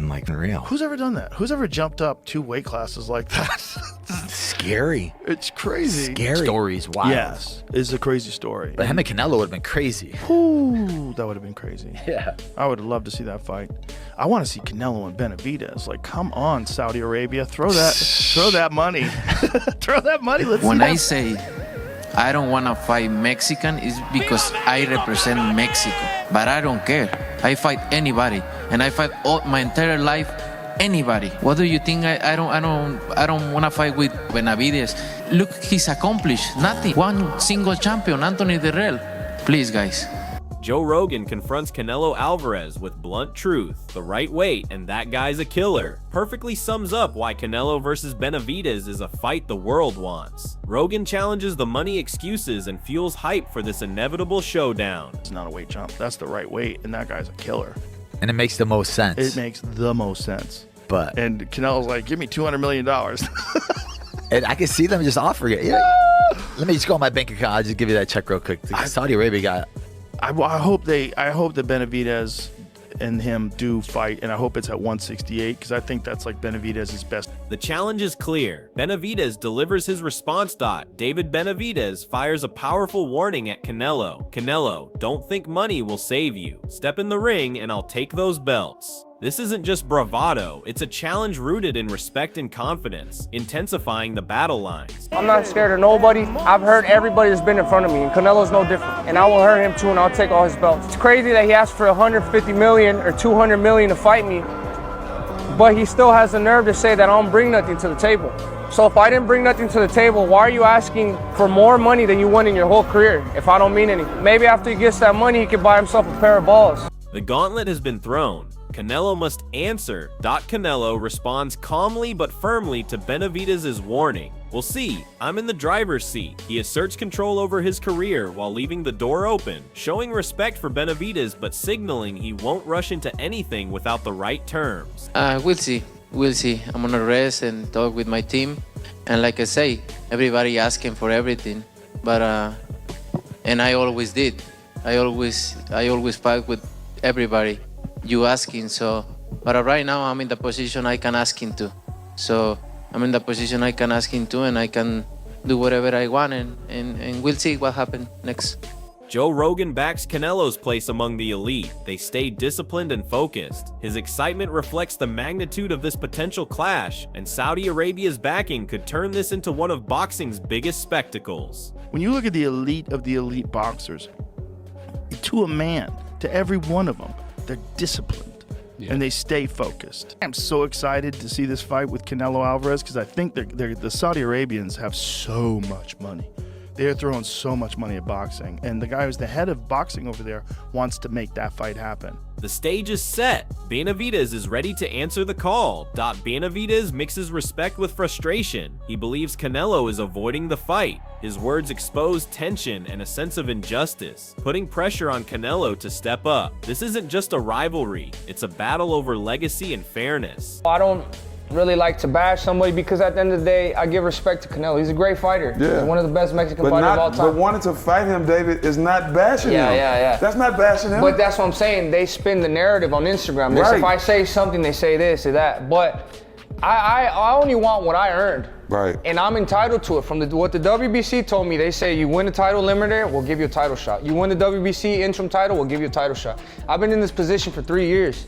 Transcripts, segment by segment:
something like unreal. Who's ever done that? Who's ever jumped up 2 weight classes like that? Scary. It's crazy. Scary. Stories, wild. Yes, it's a crazy story. But him and Canelo would have been crazy. Ooh, that would have been crazy. Yeah. I would love to see that fight. I want to see Canelo and Benavidez. Like, come on, Saudi Arabia, throw that money, throw that money. Let's. When see I that. say I don't want to fight Mexican, it's because I represent Mexico. But I don't care. I fight anybody, and I fight all my entire life. Anybody. What do you think? I don't want to fight with Benavidez. Look, he's accomplished nothing. One single champion, Anthony Derrell. Please, guys. Joe Rogan confronts Canelo Alvarez with blunt truth, the right weight, and that guy's a killer. Perfectly sums up why Canelo versus Benavidez is a fight the world wants. Rogan challenges the money excuses and fuels hype for this inevitable showdown. It's not a weight jump. That's the right weight, and that guy's a killer. And it makes the most sense. It makes the most sense. But And Canelo's like, give me $200 million. and I can see them just offering it. Yeah. Let me just go on my bank account. I'll just give you that check real quick. Saudi Arabia got. I hope that Benavidez and him do fight, and I hope it's at 168 because I think that's like Benavidez's best. The challenge is clear. Benavidez delivers his response. David Benavidez fires a powerful warning at Canelo. Canelo, don't think money will save you. Step in the ring and I'll take those belts. This isn't just bravado, it's a challenge rooted in respect and confidence, intensifying the battle lines. I'm not scared of nobody. I've hurt everybody that's been in front of me, and Canelo's no different. And I will hurt him too, and I'll take all his belts. It's crazy that he asked for 150 million or 200 million to fight me, but he still has the nerve to say that I don't bring nothing to the table. So if I didn't bring nothing to the table, why are you asking for more money than you won in your whole career if I don't mean anything? Maybe after he gets that money, he can buy himself a pair of balls. The gauntlet has been thrown. Canelo must answer. Canelo responds calmly but firmly to Benavidez's warning. We'll see. I'm in the driver's seat. He asserts control over his career while leaving the door open, showing respect for Benavidez but signaling he won't rush into anything without the right terms. We'll see. We'll see. I'm gonna rest and talk with my team. And like I say, everybody asking for everything, but and I always did. I always fight with everybody. You asking, so, but right now I'm in the position I can ask him to. So I'm in the position I can ask him to, and I can do whatever I want, and we'll see what happens next. Joe Rogan backs Canelo's place among the elite. They stay disciplined and focused. His excitement reflects the magnitude of this potential clash, and Saudi Arabia's backing could turn this into one of boxing's biggest spectacles. When you look at the elite of the elite boxers, to a man, to every one of them, they're disciplined and they stay focused. I'm so excited to see this fight with Canelo Alvarez because I think the Saudi Arabians have so much money. They're throwing so much money at boxing, and the guy who's the head of boxing over there wants to make that fight happen. The stage is set. Benavidez is ready to answer the call. Benavidez mixes respect with frustration. He believes Canelo is avoiding the fight. His words expose tension and a sense of injustice, putting pressure on Canelo to step up. This isn't just a rivalry, it's a battle over legacy and fairness. I don't really like to bash somebody because at the end of the day, I give respect to Canelo. He's a great fighter. Yeah. He's one of the best Mexican fighters of all time. But wanting to fight him, David, is not bashing him. Yeah. That's not bashing him. But that's what I'm saying. They spin the narrative on Instagram. They say, if I say something, they say this or that. But I only want what I earned. Right. And I'm entitled to it. From what the WBC told me, they say you win the title limiter, we'll give you a title shot. You win the WBC interim title, we'll give you a title shot. I've been in this position for 3 years.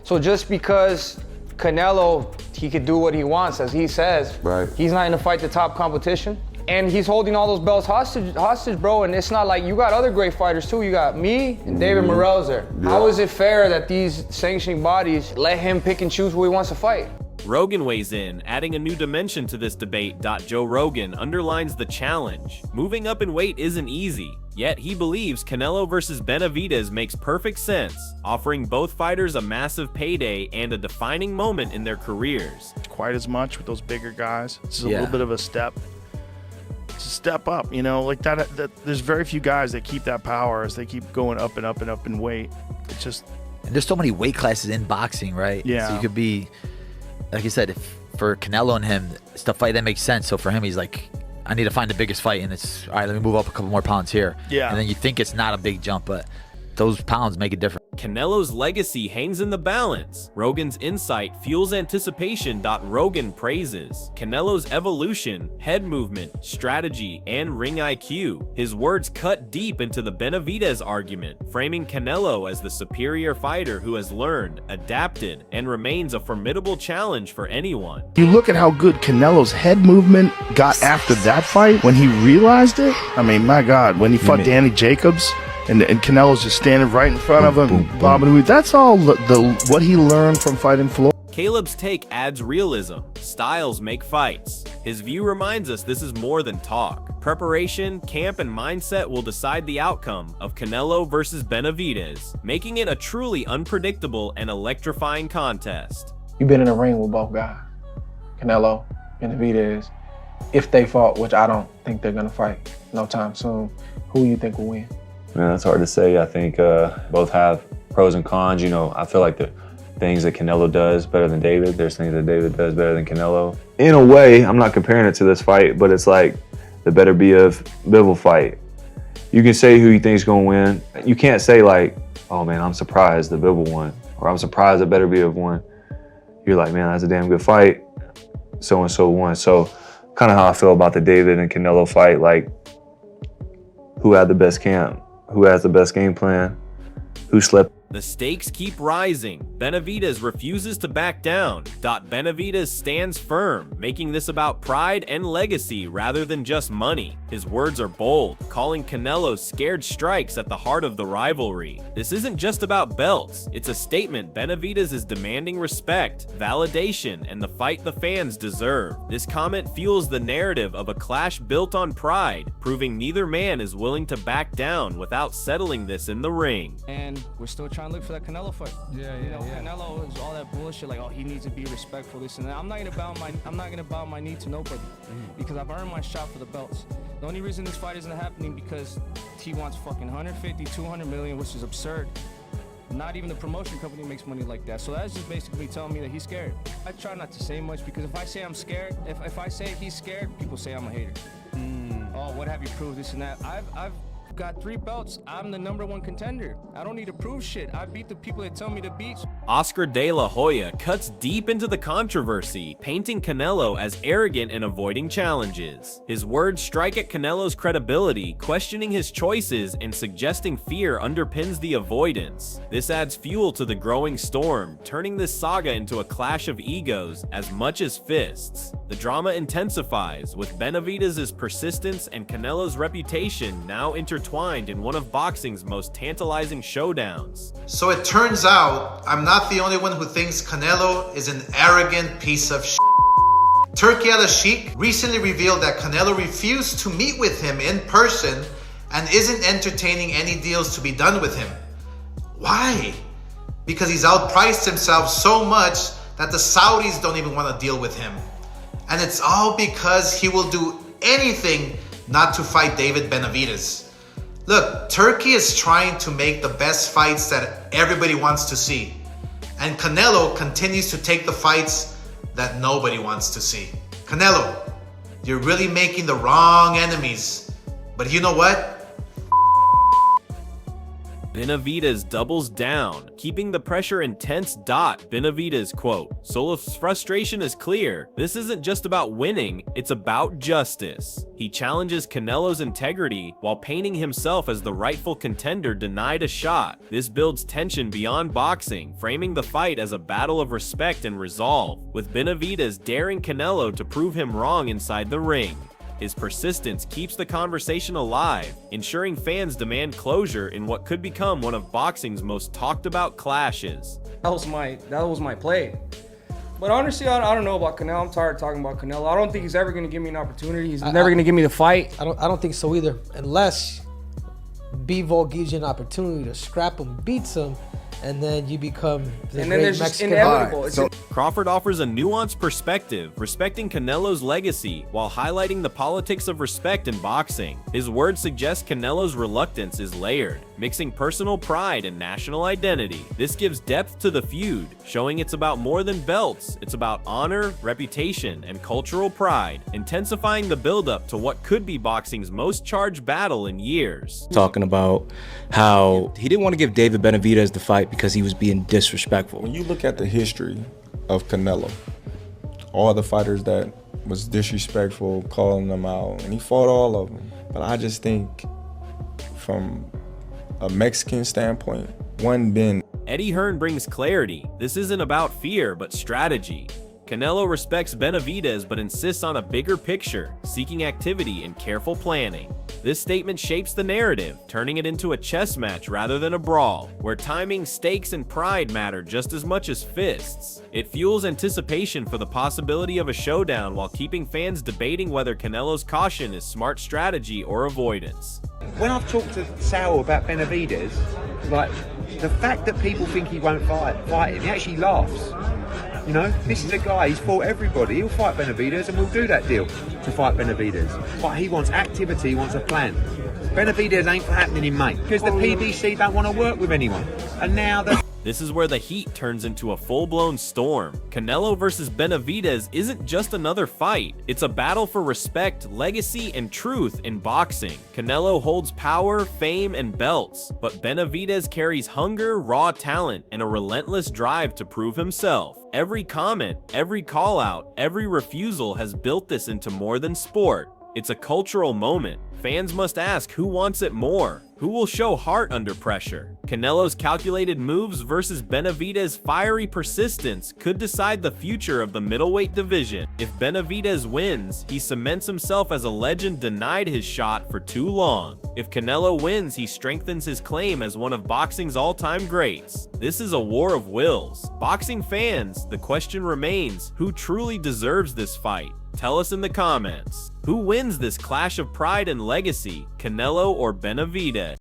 So just because Canelo, he could do what he wants, as he says. Right. He's not going to fight the top competition. And he's holding all those belts hostage, bro. And it's not like you got other great fighters too. You got me and David Morrell's there. Yeah. How is it fair that these sanctioning bodies let him pick and choose who he wants to fight? Rogan weighs in, adding a new dimension to this debate. Joe Rogan underlines the challenge. Moving up in weight isn't easy, yet he believes Canelo versus Benavidez makes perfect sense, offering both fighters a massive payday and a defining moment in their careers. Quite as much with those bigger guys. This is a little bit of a step. It's a step up, you know, like that. There's very few guys that keep that power as they keep going up and up and up in weight. It's just. And there's so many weight classes in boxing, right? Yeah. So you could be, like you said, if for Canelo and him, it's the fight that makes sense. So for him, he's like, I need to find the biggest fight, and it's all right. Let me move up a couple more pounds here. Yeah. And then you think it's not a big jump, but those pounds make a difference. Canelo's legacy hangs in the balance. Rogan's insight fuels anticipation. Rogan praises Canelo's evolution, head movement, strategy, and ring IQ. His words cut deep into the Benavidez argument, framing Canelo as the superior fighter who has learned, adapted, and remains a formidable challenge for anyone. You look at how good Canelo's head movement got after that fight when he realized it. I mean, my God, when he fought Danny Jacobs and Canelo's just standing right in front of him, bobbing. That's all what he learned from fighting Floyd. Caleb's take adds realism. Styles make fights. His view reminds us this is more than talk. Preparation, camp, and mindset will decide the outcome of Canelo versus Benavidez, making it a truly unpredictable and electrifying contest. You've been in a ring with both guys, Canelo, Benavidez. If they fought, which I don't think they're gonna fight no time soon, who you think will win? Man, that's hard to say. I think both have pros and cons. You know, I feel like the things that Canelo does better than David. There's things that David does better than Canelo. In a way, I'm not comparing it to this fight, but it's like the better be of Bivol fight. You can say who you think's gonna win. You can't say like, oh man, I'm surprised the Bivol won, or I'm surprised the better be of won. You're like, man, that's a damn good fight. So-and-so won. So kind of how I feel about the David and Canelo fight, like who had the best camp, who has the best game plan, who slept. The stakes keep rising. Benavidez refuses to back down. Benavidez stands firm, making this about pride and legacy rather than just money. His words are bold, calling Canelo scared strikes at the heart of the rivalry. This isn't just about belts. It's a statement Benavidez is demanding respect, validation, and the fight the fans deserve. This comment fuels the narrative of a clash built on pride, proving neither man is willing to back down without settling this in the ring. And we're still trying to look for that Canelo fight. Canelo is all that bullshit, like, oh, he needs to be respectful, this and that. I'm not gonna bow my knee to nobody because I've earned my shot for the belts. The only reason this fight isn't happening because he wants fucking 150, 200 million, which is absurd. Not even the promotion company makes money like that. So that's just basically telling me that he's scared. I try not to say much because if I say I'm scared, if I say he's scared, people say I'm a hater. Oh, what have you proved, this and that? I've got 3 belts. I'm the #1 contender. I don't need to prove shit. I beat the people that tell me to beat. Oscar De La Hoya cuts deep into the controversy, painting Canelo as arrogant and avoiding challenges. His words strike at Canelo's credibility, questioning his choices and suggesting fear underpins the avoidance. This adds fuel to the growing storm, turning this saga into a clash of egos as much as fists. The drama intensifies, with Benavidez's persistence and Canelo's reputation now intertwined in one of boxing's most tantalizing showdowns. So it turns out I'm not the only one who thinks Canelo is an arrogant piece of shit. Turki Al-Sheikh recently revealed that Canelo refused to meet with him in person and isn't entertaining any deals to be done with him. Why? Because he's outpriced himself so much that the Saudis don't even want to deal with him. And it's all because he will do anything not to fight David Benavidez. Look, Turkey is trying to make the best fights that everybody wants to see. And Canelo continues to take the fights that nobody wants to see. Canelo, you're really making the wrong enemies. But you know what? Benavidez doubles down, keeping the pressure intense. Benavidez quote, "Solif's frustration is clear. This isn't just about winning, it's about justice." He challenges Canelo's integrity while painting himself as the rightful contender denied a shot. This builds tension beyond boxing, framing the fight as a battle of respect and resolve, with Benavidez daring Canelo to prove him wrong inside the ring. His persistence keeps the conversation alive, ensuring fans demand closure in what could become one of boxing's most talked about clashes. That was my play. But honestly, I don't know about Canelo. I'm tired of talking about Canelo. I don't think he's ever going to give me an opportunity. He's never going to give me the fight. I don't think so either, unless Bivol gives you an opportunity to scrap him, beats him, and then you become the great Mexican. Inevitable. Crawford offers a nuanced perspective, respecting Canelo's legacy while highlighting the politics of respect in boxing. His words suggest Canelo's reluctance is layered, mixing personal pride and national identity. This gives depth to the feud, showing it's about more than belts. It's about honor, reputation, and cultural pride, intensifying the buildup to what could be boxing's most charged battle in years. Talking about how he didn't want to give David Benavidez the fight because he was being disrespectful. When you look at the history of Canelo, all the fighters that was disrespectful, calling them out, and he fought all of them. But I just think from a Mexican standpoint, one Ben. Eddie Hearn brings clarity. This isn't about fear, but strategy. Canelo respects Benavidez but insists on a bigger picture, seeking activity and careful planning. This statement shapes the narrative, turning it into a chess match rather than a brawl, where timing, stakes, and pride matter just as much as fists. It fuels anticipation for the possibility of a showdown while keeping fans debating whether Canelo's caution is smart strategy or avoidance. When I've talked to Sal about Benavidez, like, the fact that people think he won't fight him, he actually laughs. You know, this is a guy, he's fought everybody. He'll fight Benavidez and we'll do that deal to fight Benavidez. But he wants activity, he wants a plan. Benavidez ain't happening in May because the PBC don't want to work with anyone. And now they're... This is where the heat turns into a full-blown storm. Canelo versus Benavidez isn't just another fight. It's a battle for respect, legacy, and truth in boxing. Canelo holds power, fame, and belts, but Benavidez carries hunger, raw talent, and a relentless drive to prove himself. Every comment, every call-out, every refusal has built this into more than sport. It's a cultural moment. Fans must ask who wants it more. Who will show heart under pressure? Canelo's calculated moves versus Benavidez's fiery persistence could decide the future of the middleweight division. If Benavidez wins, he cements himself as a legend denied his shot for too long. If Canelo wins, he strengthens his claim as one of boxing's all-time greats. This is a war of wills. Boxing fans, the question remains, who truly deserves this fight? Tell us in the comments. Who wins this clash of pride and legacy, Canelo or Benavidez?